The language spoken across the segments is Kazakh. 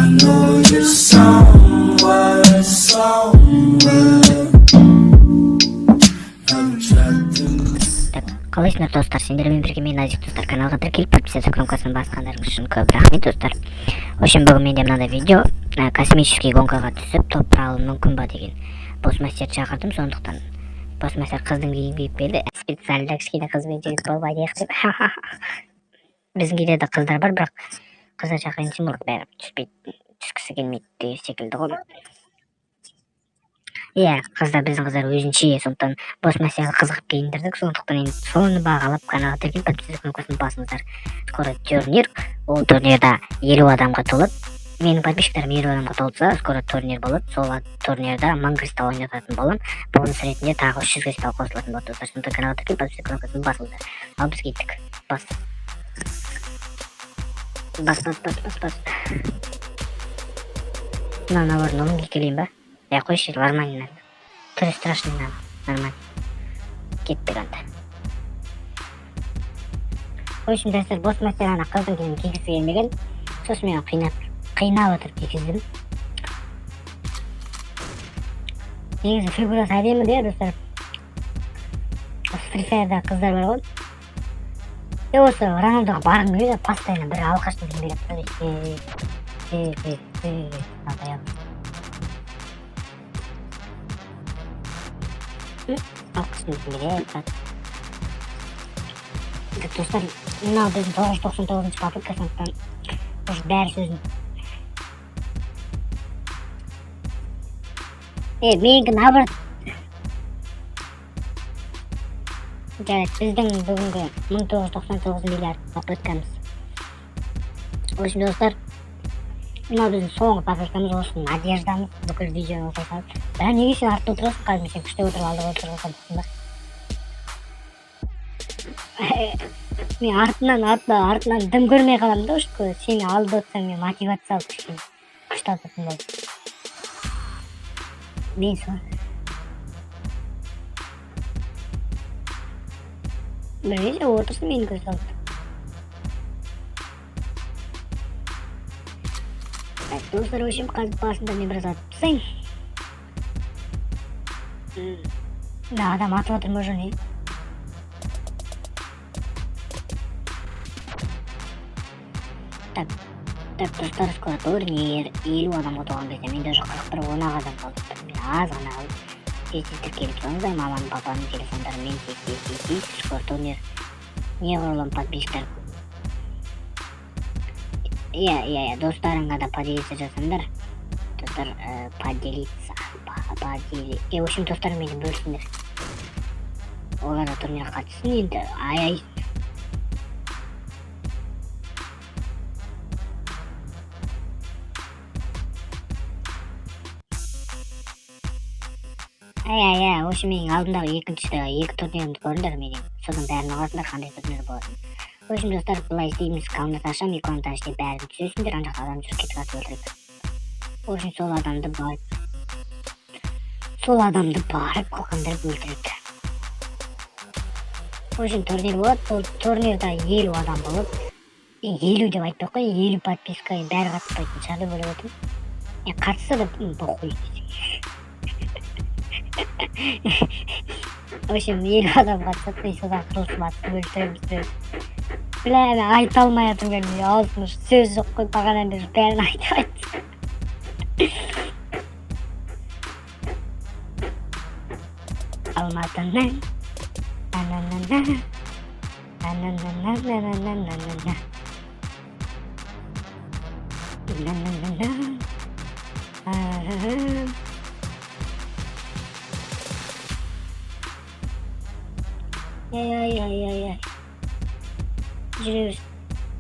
know you're somewhere, somewhere. I'm trapped in. Қалайсыңдар достар, сендермен бірге мен Азик достар. Каналға тіркеліп подписаться кнопкасын басқандарыңыз үшін көп рахмет достар. В общем, бүгін менде мынандай видео, космический гонкаға түсіп топ тұра алуым мүмкін ба деген босс-мастер шақырдым, сондықтан босс-мастер қыздың киім киіп келді. Специально кішкене қыз бен жігіт болып айтайық деп. Біздің де қыздар бар, бірақ қыздар шақырайын десем олар бәрі түскісі келмейді деген секілді ғой. Иә, біздің қыздар өзінше, сондықтан босс-мастерға қызығып киіндірдік, сондықтан енді соны бағалап каналға тіркеліп подписаться кнопкасын басыңыздар. Скоро турнир, ол турнирда 50 адамға толады. Менің подписчиктарым 50 адамға толса, скоро турнир болады. Сол турнирда 1000 кристалл ойнататын боламын. Бонус ретінде тағы 300 кристалл қосылатын болады достар. Сондықтан каналға тіркеліп подписаться кнопкасын басыңыздар. Ал біз кеттік. Бас. Наоборот, новым келейін ба? Я қойшы, нормально надо. То ли страшно надо, нормально. Кеттік анда. В общем, достар, босс-мастер ана қыздың киімін кигісі келмеген. Сосын мен қинап отырып кигіздім. Негізі фигурасы әдемі де, достар. Free Fire'да қыздар бар ғой. Осы Рональдоға барғым келеді, постоянно бір алқаштың келмей алқаштың келмей достар, мынау біздің 999 попытка, сондықтан бәрі сөзін. Менікі наоборот. Жарайды, біздің бүгінгі 1999 миллиард попыткамыз. В общем, достар, мынау біздің соңғы попыткамыз, осы надеждамыз. Бүкіл видеоны осылай салып. Неге сен артта отырасың, қазір сен күште отырып алдыға отырып отырсың ба? Мен артынан дым көрмей қаламын да, сені алдыда отырсаң, мен мотивация алып күшті алып болды. Мен сол. Бір кезде отырсын, мені көз алды. Достар, өшім қазір басында мен біраз атып тұсайын. Адам атып отыр ма жоқ не? Так, достар, скоро турнир 50 адамға толған кезде мен даже 41-10 адам қалды. Мен аз ғана қалды. Тез тіркеліп соңыздай, маманың папаның телефондарымен тез скоро турнир. Не құрылым подписчиктар. Иә, достарыңа да поделиться жасаңдар. Достар, поделиться. В общем, достарыңмен бөлісіңдер. Олар да турнирға қатыссын, енді ай-ай. В общем, менің алдымдағы екі турнирімді көріңдер, менің соның бәрін аласыңдар, қандай турнир болатын. В общем, достар, былай істейміз, комната ашам, екі комната ашты бәрін түсесіңдер, ана жақта адам жүріп кетіп атып өлтіріп. В общем, сол адамды барып қоқандырып өлтіріп. В общем, турнир болады, сол турнирда 50 адам болады. 50 деп айтпай қой, 50 подписка, бәрі қатыспайтын шығарды бөліп отырмын. Қатысса да похуй. В общем, 50 адам қатысады, содан қырылысып атып өлтіреміз. Бля, мен айта алмай атым келмей, аузымда сөз жоқ қой, бағанан бері бәрін айтып айтты. Алматының жүрегіз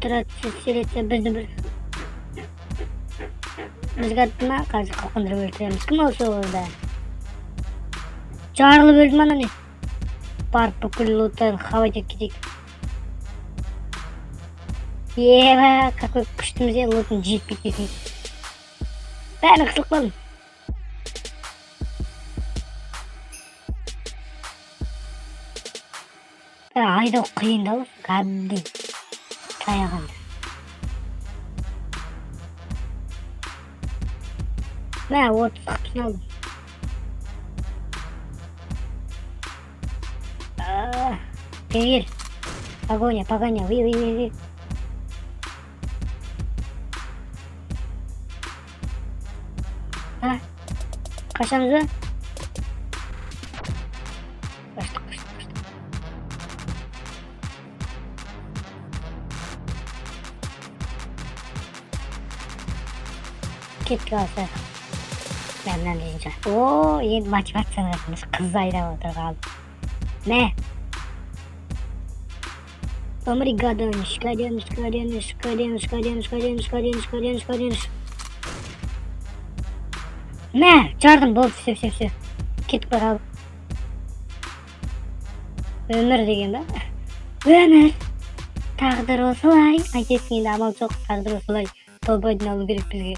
тұрады, сөйлетсе бізді бір бізге атты ма, қазір қоқындырып өлтіреміз. Кім ол соғылда? Жарылып өлді ма не? Барып бүкіл луттарын хавать етіп кетейік. Какой күштіміз, лутын жиіп кетесің. Бәрін қысылып қалдым. Айдау қиындау, кәдімгідей таяғанда. Мә, 30 қыпсын алдым. Кел. Погоня, ви. Қашамыз ба? Қаштық. Кетті қалса. Мәмнан дейінші. Енді мотивацияны қасымыз қыз айдап отыр қалды. Мә. Омригадоныш. Мә, жардым, болды, все. Кетіп қалды. Өмір деген ба? Өмір. Тағдыр осылай. Айтесің енді амал жоқ, тағдыр осылай. Тобайдың алу керек бізге.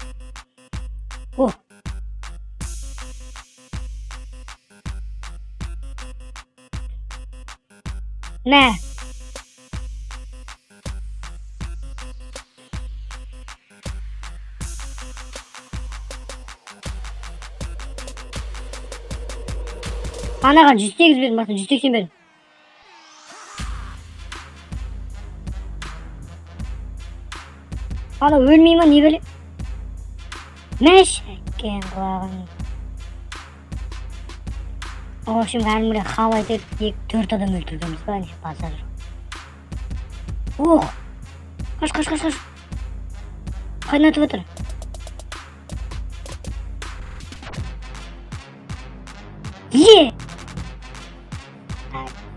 Мә. Анаған 108 бердім, басын 180 бердім. Ана өлмей ма, не біле? Мәш, әккен құлағын. В общем, кәдімгідей хава айтып, 2-4 адам өлтіргенбіз ба, не баса жүр. Қаш. Қайнатып отыр.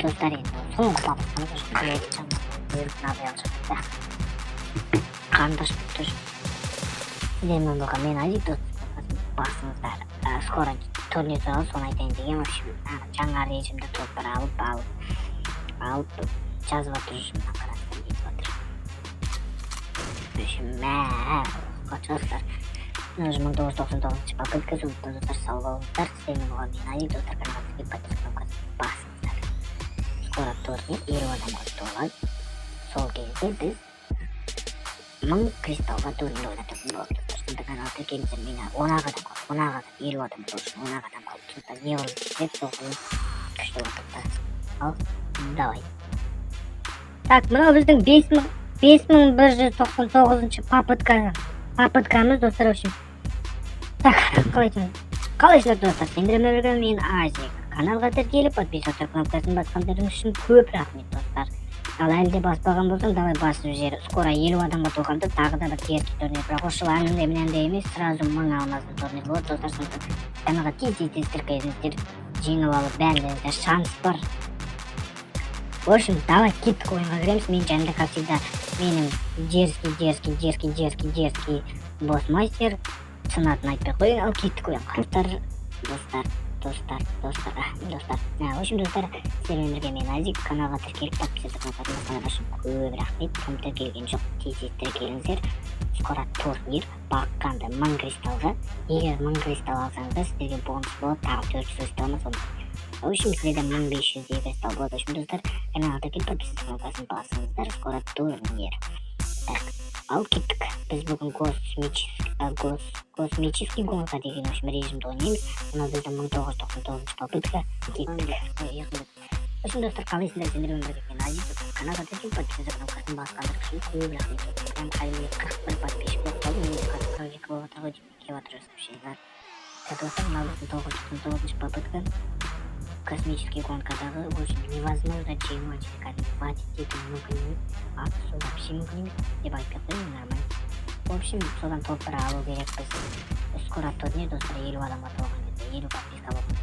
Достар, енді соңғы бапысын қандаш бүттір. Сіздермен болған мен Азик достар басыңыздар. Скоро турнир туралы соны айтайын деген. Жаңа режимді топтар алып жазып отыр жүрмін. Қарастан кетіп отыр. Достар, 1999 попытка достар, сау болыңыздар. Сіздермен болған мен Азик достар, каналға подписка басыңыздар. Скоро турнир 20 адамға толады. Сол кезде біз 1000 кристалға турнир ойнататын болады. Сонда каналда келіңіздер, мені 10 адам, 50 адам болсын, 10 адам қалып. Сонда не қылып деп соғылып күшті уақытта. Ал, давай. Так, мынау біздің 5199 попыткамыз достар, үшін. Так, қалайсыздар достар, сендермен бірге мен Азик. Каналға тіркеліп, подписаться кнопкасын басқандарың үшін көп рахмет достар. Ал әлде баспаған болсаң, давай басып жер. Скоро 50 адамға толғанда тағы да бір терки турнир. Бірақ осы анында менде емес, сразу 1000 алмазды турнир болады достар. Сондықтан каналға тез тіркеліңіздер, жеңіп алып бәріңізде шанс бар. В общем, давай кеттік ойынға кіреміз. Мен жанымда, как всегда, менің дерзкий босс-мастер. Сынатын айтпай қойын, ал кеттік ойынға. Достар. В общем, достар, сіздермен бірге мен Азик. Каналға тіркеліп, подписаться кнопкасын басқандар үшін көп рахмет. Кім тіркелген жоқ, тез тіркеліңіздер. Скоро турнир баққанды 1000 кристалға. Егер 1000 кристал алсаңыздар, сіздерге бонус болады, тағы 400 кристал ма сонда. В общем, сіздерде 1500 кристал болады. В общем, достар, каналға тіркеліп, подписаться кнопкасын басыңыздар. Скоро турнир. Так, ал кеттік. Біз бүгін космический гонка деген режимді ойнаймыз. Мынау біздің 1999 попытка. Кеттік. Үшін достар, қалайсыңдар, сендермен бірге мен Азик. Каналға тіркеліп, подписаться кнопкасын басқандар үшін көп рахмет. Прям қайымды 41 подписчик болып қалды. Менде 42 болып отыр ғой, деп отыр сообщениялар. Достар, мынау біздің 1999 попытка. Космический гонкадағы, в общем, невозможно чего-нибудь хватит, это мүмкін емес, атысу вообще мүмкін емес деп айтпай қойын, нормально. В общем, содан топтар алу керекпіз. Скоро турнир достар 50 адамға толған кезде 50 подписка болған.